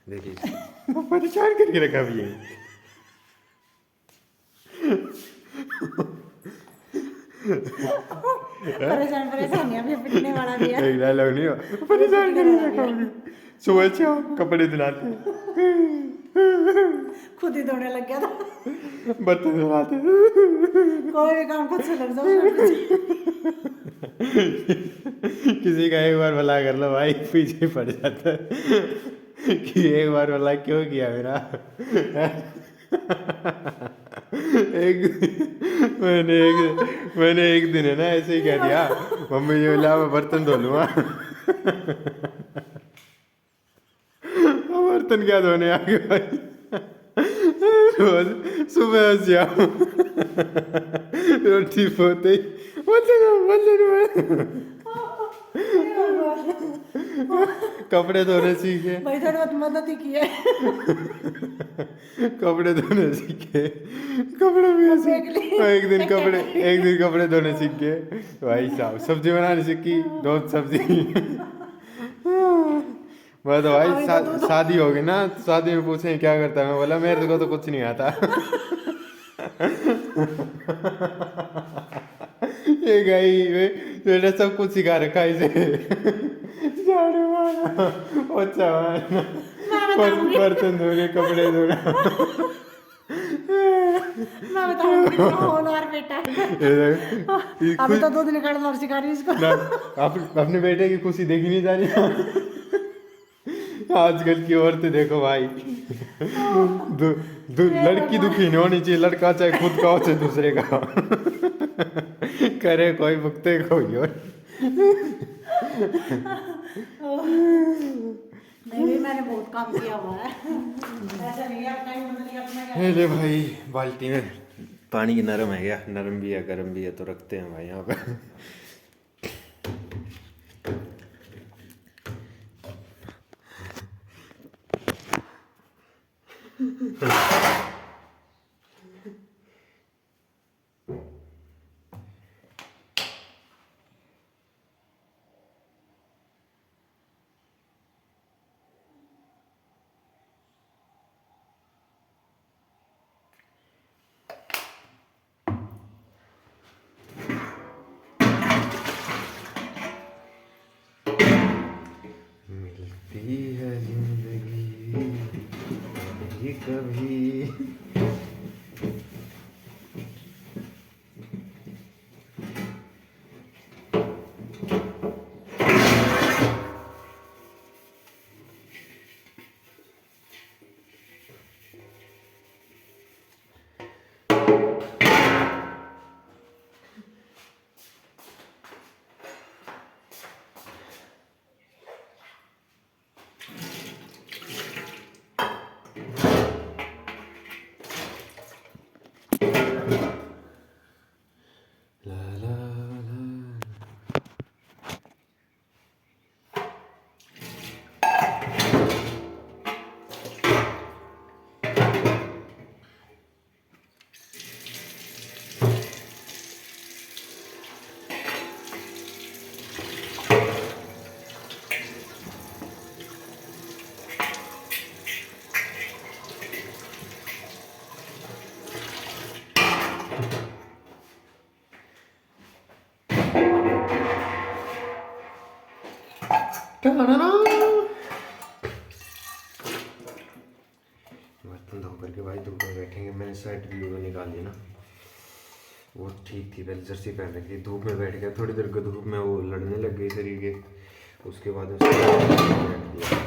देखिए इसको परेशान करके रखा भी है। परेशान परेशानियां भी पिटने वाला भी है। एक डायलॉग नहीं हो, परेशान करके रखा भी है। सुबह शाम कपड़े धुलाते हैं, खुद ही धोने लग गया था। बर्तन धुलाते हैं। कोई भी काम खुद से लग जाओ उसमें पीछे। किसी का एक बार भला कर लो भाई, पीछे पड़ जाता है कि एक बार भला क्यों किया मेरा। एक मैंने एक दिन है ना ऐसे ही कह दिया, मम्मी जी बोला मैं बर्तन धो लूँगा। बर्तन क्या धोने आ गए भाई, रोज सुबह शाम रोटी पोते ही बर्तन कपड़े धोने सीखे, भाई थोड़ी बहुत मदद ही की है। कपड़े धोने सीखे, कपड़े भी ऐसे देख ली। एक दिन कपड़े धोने सीख गए भाई साहब, सब्जी बनाने सीखी, रोज सब्जी। मैं तो भाई अभी तो दूध शादी होगी ना, शादी में पूछे क्या करता है, मैं बोला मेरे को तो कुछ नहीं आता। ये गई मैंने सब कुछ सिखा रखा है इसे, झाड़ू मारना, पोछा मारना, मैं बताऊंगी। बर्तन धोने, कपड़े धोना। मैं बताऊंगी कितना होनहार बेटा है। ये देख, ये अभी खुद तो दूध निकालना और सिखा रही है इसको। ना, आप अपने बेटे की खुशी देखी नहीं जा रही। आजकल की औरतें देखो भाई, लड़की दुखी नहीं होनी चाहिए, लड़का चाहे खुद का हो चाहे दूसरे का हो। करे कोई भुगते कोई और। नहीं भी मैंने बहुत काम किया हुआ है, ऐसा नहीं है अपना ही मतलब अपना क्या। ले भाई बाल्टी में पानी की नरम है क्या, नरम भी है गर्म भी है तो रखते हैं भाई यहाँ पे। मिलती है जिंदगी कभी कभी। ला ला ला। बर्तन धो करके भाई धूप में बैठेंगे, मैंने शर्ट भी वो निकाल ली ना, वो ठीक थी, पहले जर्सी पहन रखी थी, धूप में बैठ गया थोड़ी देर को, धूप में वो लड़ने लग गई शरीर के, उसके बाद उसको बैठ दिया।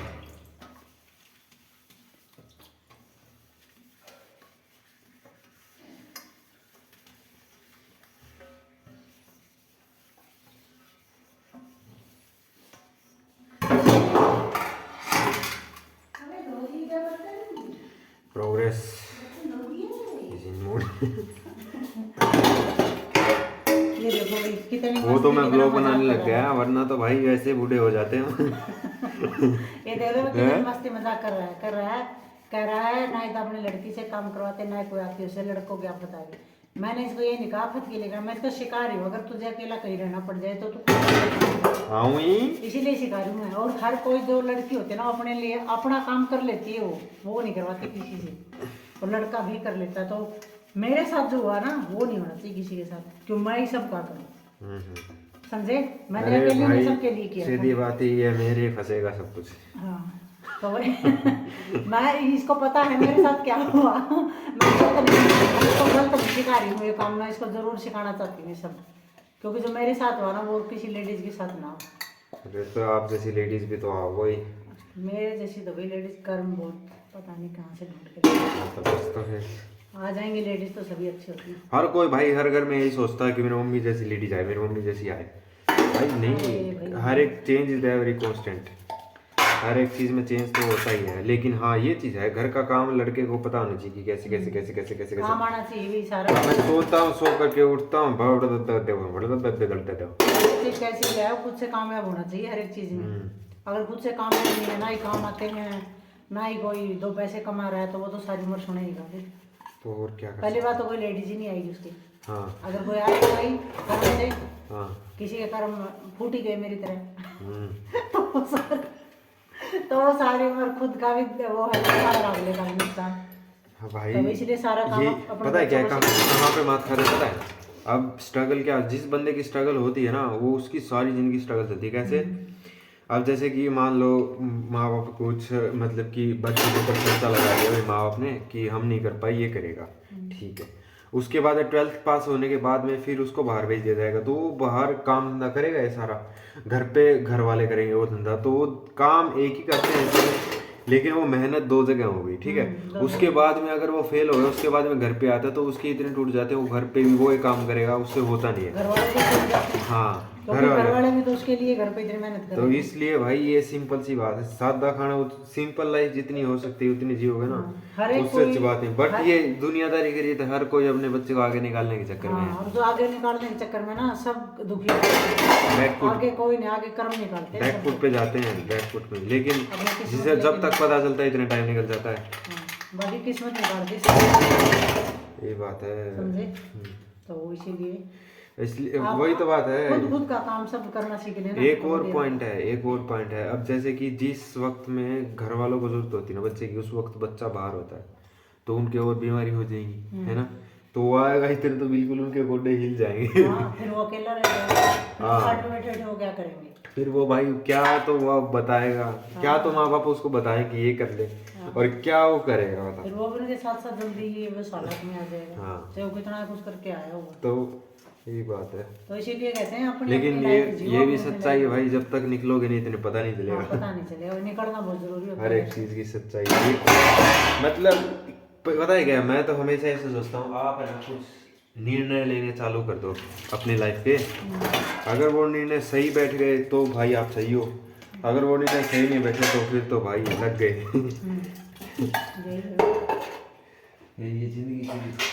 Progress is in mode. ये देखो भाई कितनी वो तो मैं मस्ती, ब्लॉग कितना बनाने मजाक लग गया, वरना तो भाई वैसे बूढ़े हो जाते हैं। ये देखो कितनी मस्ती मजाक कर रहा है, कह रहा है ना ही तो अपनी लड़की से काम करवाते, ना ही कोई आके उसे लड़कों की आप बताइए। मैंने इसको ये नहीं कहा खुद के लिए कहा, मैं इसको सिखा रही हूँ, अगर तुझे अकेला कहीं रहना पड़ जाए तो तू हाँ ही इसीलिए सिखा रही हूँ मैं। और हर कोई जो लड़की होती है ना अपने लिए अपना काम कर लेती है, वो नहीं करवाती किसी से, और लड़का भी कर लेता है। तो मेरे साथ जो हुआ ना वो नहीं होना चाहिए किसी के साथ, क्यों मैं ही सब का करूँ, समझे? मैंने अरे अकेले नहीं भाई सबके लिए किया सीधी था। बात ही है, मेरे फंसेगा सब कुछ। हाँ तो वही मैं इसको पता है मेरे साथ क्या हुआ। मैं इसको गलत नहीं सिखा रही हूँ ये काम, मैं इसको जरूर सिखाना चाहती हूँ ये सब, क्योंकि जो मेरे साथ हुआ ना वो किसी लेडीज के साथ ना हो। अरे तो आप जैसी लेडीज भी तो आओ वही। मेरे जैसी तो भाई लेडीज कर्म बहुत पता नहीं कहाँ से ढूंढ के तो बस तो है, आ जाएंगे लेडीज तो सभी अच्छी होती है। हर कोई भाई हर घर में यही सोचता है कि मेरी मम्मी जैसी लेडीज आए, मेरी मम्मी जैसी आए। भाई नहीं, हर एक चेंज इज एवरी कांस्टेंट, हर एक चीज में चेंज तो होता ही है। लेकिन हाँ ये चीज है, घर का काम लड़के को पता होना चाहिए कि कैसे कैसे कैसे कैसे कैसे कैसे। काम आना चाहिए भी सारा। मैं सोता हूँ, सो करके उठता हूँ, चीज कैसी है खुद से कामयाब होना चाहिए हर एक चीज में। अगर खुद से कामयाब नहीं है, ना ही काम आते हैं, ना ही कोई दो पैसे कमा रहा है, तो वो तो सारी उम्र सुनेगा फिर। तो और क्या कर। पहली बात तो कोई लेडीज ही नहीं आएगी उसकी। हाँ अगर कोई आए तो भाई कर्म से, हाँ किसी के कर्म फूट ही गए मेरी तरह तो वो सारी उम्र खुद का भी वो है, सारा अगले का भी नुकसान। हाँ भाई तो इसलिए सारा काम ये अपने पता है क्या बच्चों को कहाँ पे बात कर रहे हैं पता है? अब स्ट्रगल क्या, जिस बंदे की स्ट्रगल होती है ना वो उसकी सारी जिंदगी स्ट्रगल चलती है। कैसे? अब जैसे कि मान लो माँ बाप कुछ मतलब कि बच्चे के ऊपर खर्चा लगा दिया भाई माँ बाप ने कि हम नहीं कर पाए, ये करेगा, ठीक है। उसके बाद 12th पास होने के बाद में फिर उसको बाहर भेज दिया जाएगा, तो वो बाहर काम धंधा करेगा ये सारा, घर पे घर वाले करेंगे वो धंधा, तो वो काम एक ही करते हैं लेकिन वो मेहनत दो जगह हो गई, ठीक है। उसके बाद में अगर वो फेल हो गया, उसके बाद में घर पे आता है तो उसके इतने टूट जाते हैं, वो घर पे भी वो ही काम करेगा, उससे होता नहीं है। घर वाले भी टूट जाते हैं। हाँ क्योंकि घर वाले भी तो उसके लिए घर पे इतनी मेहनत कर तो इसलिए भाई ये सिंपल सी बात है, सादा खाना, सिंपल लाइफ जितनी हो सकती है उतनी जियोगे ना, हर एक उससे अच्छी बात नहीं। बट ये दुनियादारी करिए तो हर कोई अपने बच्चे को आगे निकालने के चक्कर में है। और जो आगे निकालने के चक्कर में ना सब दुखी होते हैं। बैकफुट आगे कोई नहीं, आगे कर्म निकालते हैं। बैकफुट पे जाते हैं, बैकफुट में। लेकिन अपने किस्मत जिसे जब तक पता चलता है इतने टाइम निकल जाता है। बाकी किस्मत निकालती ये बात है, समझे? तो इसीलिए इसलिए वही तो बात है। खुद का काम सब करना सीख लेना। एक और पॉइंट है, एक और पॉइंट है। अब जैसे कि जिस वक्त में घर वालों को जरूरत होती है ना बच्चे की, उस वक्त बच्चा बाहर होता है तो उनके और बीमारी हो जाएगी, है ना। तो वो आएगा इधर तो बिल्कुल उनके गोडे हिल जाएंगे। हाँ, फिर वो अकेला रहेगा, ऑटोमेटेड वो क्या करेंगे फिर वो भाई क्या तो वो बताएगा, क्या तो माँ बाप उसको बताएं कि ये कर ले, और क्या वो करेगा बता। फिर वो भी उनके साथ साथ जल्दी ये बस हालत में आ जाएगा। हाँ। चाहे वो कितना कुछ करके आया होगा। तो यही बात है। तो इसीलिए कहते हैं अपनी लेकिन अपनी लाइफ जियो, ये भी अपनी सच्चाई है लाइफ भाई, जब तक निकलोगे नहीं इतने पता नहीं चलेगा। पता नहीं चलेगा, निकलना बहुत जरूरी होता हर है। एक चीज की सच्चाई है। मतलब पता है क्या, मैं तो हमेशा ऐसे सोचता हूँ, आप है ना कुछ निर्णय लेने चालू कर दो अपनी लाइफ के, अगर वो निर्णय सही बैठ गए तो भाई आप सही हो, अगर वो निर्णय सही नहीं बैठे तो फिर तो भाई लग गए। ये जिंदगी की।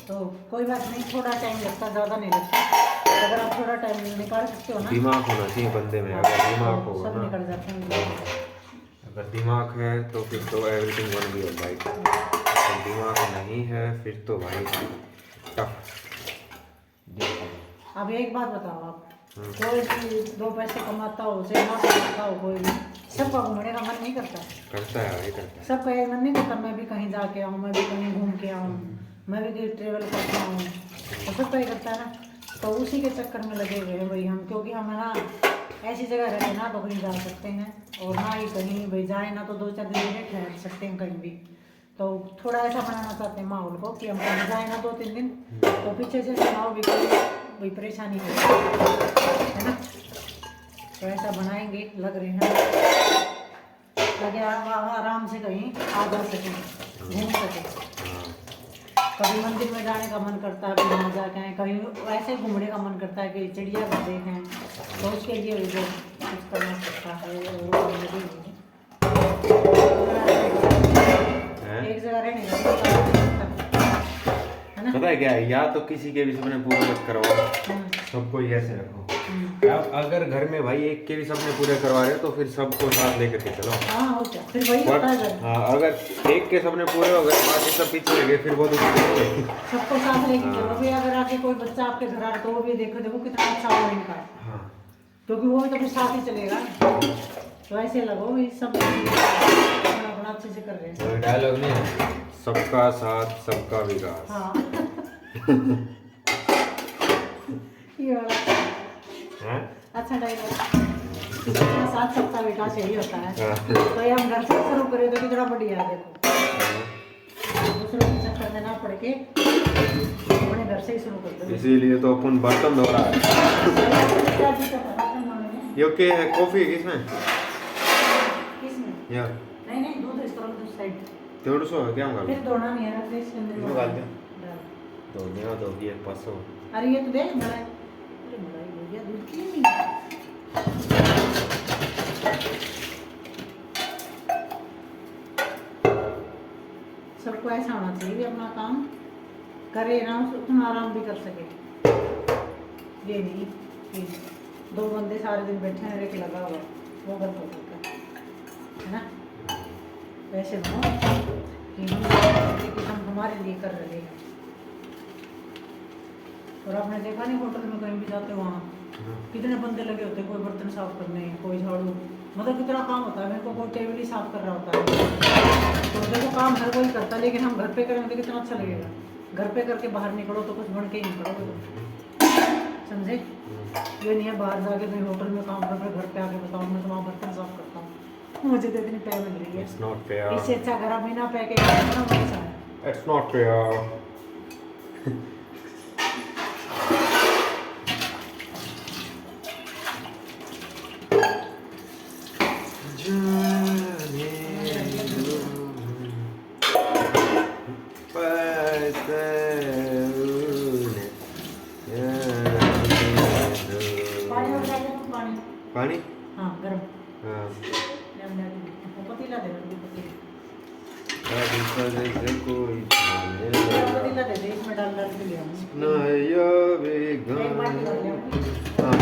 तो कोई बात नहीं, थोड़ा टाइम लगता, ज़्यादा नहीं लगता। अगर आप थोड़ा टाइम निकाल सकते हो ना, दिमाग होना चाहिए बंदे में, अगर दिमाग तो होगा सब ना, निकल जाते हैं। अगर दिमाग है तो फिर तो एवरीथिंग वन बी ऑलराइट, अगर दिमाग नहीं है फिर तो भाई टफ। अब एक बात बताओ आप, कोई भी दो पैसे कमाता हो, उसे ना कमाता हो, कोई भी, सबका घूमने का मन नहीं करता। करता है भाई, करता है। सबका ये मन नहीं करता मैं भी कहीं जाके आऊँ, मैं भी कहीं घूम के आऊँ, मैं भी कहीं ट्रेवल करके आऊँ, तो सबका ही करता है ना। तो उसी के चक्कर में लगे हुए हैं भाई हम, क्योंकि हम है ना ऐसी जगह रहते ना तो कहीं जा सकते हैं, और ना ही कहीं भाई जाए ना तो 2-4 दिन ठहर सकते हैं कहीं भी। तो थोड़ा ऐसा बनाना चाहते हैं माहौल को कि हम कहीं जाए ना 2-3 दिन, तो पीछे से सुनाओ भी कोई परेशानी है ना। तो ऐसा बनाएंगे, लग रहे हैं लगे आराम से कहीं आ जा सकें, घूम सकें। कभी मंदिर में जाने का मन करता है, कभी वहाँ जाके आए, कहीं ऐसे घूमने का मन करता है कि चिड़िया को देखें, तो उसके लिए भी जो कुछ करना पड़ता है। एक जगह रहने है ना। पता है क्या है, या तो किसी के भी सपने पूरा मत करवाओ, सबको ही ऐसे रखो। अब अगर घर में भाई एक के भी सपने पूरे करवा रहे हो तो फिर सबको साथ लेकर के चलो। हाँ हो क्या, फिर वही पर होता है घर। हाँ, अगर एक के सपने पूरे हो गए बाकी सब पीछे लगे फिर बहुत सबको साथ लेके हाँ। चलो भी, अगर आके कोई बच्चा आपके घर आ रहा तो वो भी देखो, देखो कितना अच्छा हुआ इनका, हाँ क्योंकि वो भी तो फिर साथ ही चलेगा। तो ऐसे लगो भी सब अपना अपना अच्छे से कर रहे हैं। वो डायलॉग नहीं है, सबका साथ सबका विकास। हाँ ये वाला हैं? अच्छा डायलॉग, सबका साथ सबका विकास यही होता है। हाँ। तो ये हम घर से शुरू करें तो कितना बढ़िया है, देखो हाँ। दूसरों के चक्कर में ना पड़ के अपने घर से ही शुरू कर दो। इसीलिए तो अपन बर्तन धो रहा है। क्या दिक्कत है बर्तन धोने में? ये क्या है, कॉफी है किसमें किसमें? यार? नहीं नहीं, दूध इस तरफ दूसरी साइड, तेरे सो क्या होगा? फिर धोना नहीं है, रख दे इसके अंदर। इसमें डाल दे। डाल। तो दिया तो ये पासो। अरे ये तो दे मलाई, अरे मलाई हो गया, दूध क्यों नहीं? सबको ऐसा होना चाहिए कि अपना काम करे ना, उतना आराम भी कर सके। ये नहीं कि दो बंदे सारे दिन बैठे हैं, एक लगा हुआ, वो गलत हो सकता है ना। वैसे हो कि हम हमारे लिए कर रहे हैं। और आपने देखा नहीं होटल में कहीं भी जाते हो वहाँ कितने बंदे लगे होते हैं, कोई बर्तन साफ करने, कोई झाड़ू, मतलब कितना काम होता है। मेरे को कोई टेबल ही साफ कर रहा होता है, तो देखो काम हर कोई करता है, लेकिन हम घर पे करेंगे तो कितना अच्छा लगेगा। घर पे करके बाहर निकलो तो कुछ बन के ही निकलोगे तुम, समझे? ये नहीं है बाहर जाके कहीं होटल में काम कर रहे, घर पे आके बताओ मैं तुम्हारा बर्तन साफ करता हूँ, मुझे तो इतनी पे मिल रही है। It's not fair. इससे अच्छा घर बिना पे के कितना अच्छा है। It's not fair. पानी और डाल दे तू, पानी। पानी? हाँ गरम। हाँ। वो पतीला दे दे, पतीला कोई पतीला दे दे, इसमें डाल डाल के ले आऊँ। नया एक बेगान। बाल्टी भर ले आऊँ। हाँ।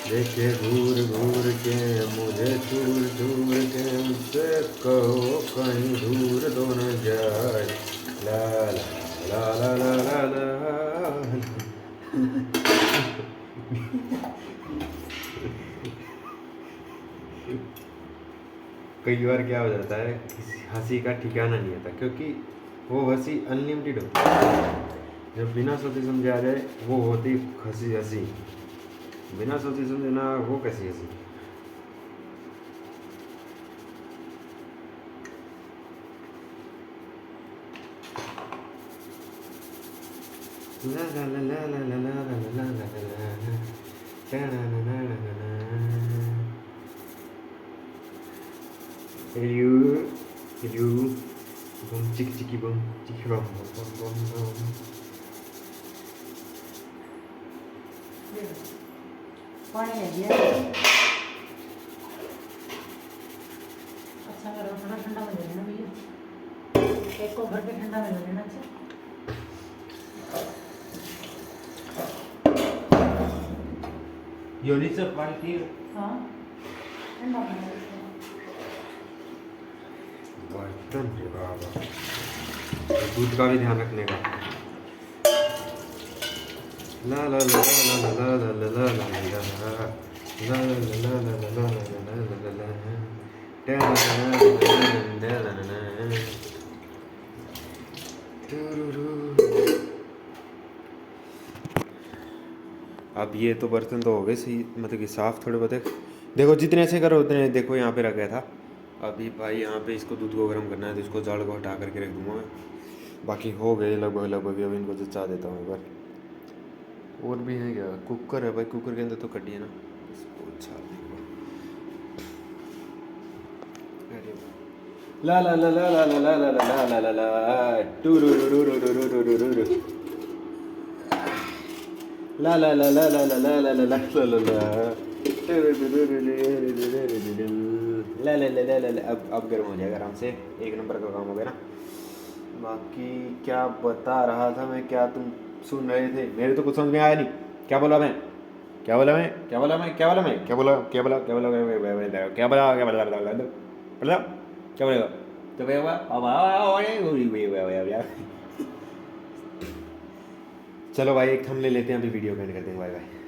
देखे घूर घूर के मुझे दूर दूर के, मुझसे कहो कहीं दूर तो न जाए। ला ला ला ला ला ला ला। कई बार क्या हो जाता है, किसी हंसी का ठिकाना नहीं आता, क्योंकि वो हंसी अनलिमिटेड होती है। जब बिना सोचे समझे आ जाए वो होती हंसी हंसी, बिना सोचे समझे ना वो कैसी हंसी। ला ला ला ला ला ला ला ला ला ला ला ला। Hello, hello, bum chiki chiki bum chiki bum bum bum bum. पानी ले लिया। अच्छा करो, थोड़ा ठंडा मिल लेना भैया, एक को भर के ठंडा मिल लेना। अच्छा योनी सर पानी पी। हाँ ठंडा मिल लेना। बर्तन रे बाबा, दूध का भी ध्यान रखने का। ला ला ला ला ला ला ला ला ला ला ला ला ला ला। अब ये तो बर्तन तो हो गए सही, मतलब कि साफ थोड़े बहुत। देखो जितने ऐसे करो उतने, देखो यहाँ पे रख गया था। अभी भाई यहाँ पे इसको दूध को गर्म करना है, तो इसको जाड़ को हटा करके रख दूँगा मैं। बाकी हो गए लगभग लगभग, अब इनको जचा देता हूँ एक बार। और भी है क्या? कुकर है भाई, कुकर के अंदर तो कटी है ना, इसको अच्छा ला ला ला ला ला ला ला ला ला ला ला ला टू रू रू रू रू रू रू रू रू रू ला ला ला ला ला ला ला ला ला ला ला ला ला ला ला। अब गर्म हो जाएगा आराम से, एक नंबर का काम हो गया ना। बाकी क्या बता रहा था मैं, क्या तुम सुन रहे थे? मेरे तो कुछ समझ में आया नहीं, क्या बोला मैं? क्या बोला मैं क्या बोला मैं क्या बोला मैं क्या बोला क्या बोला क्या बोला क्या बोला क्या बोला क्या बोला क्या बोलेगा तो चलो भाई एक थंबनेल लेते हैं अभी वीडियो को एंड कर देंगे बाय बाय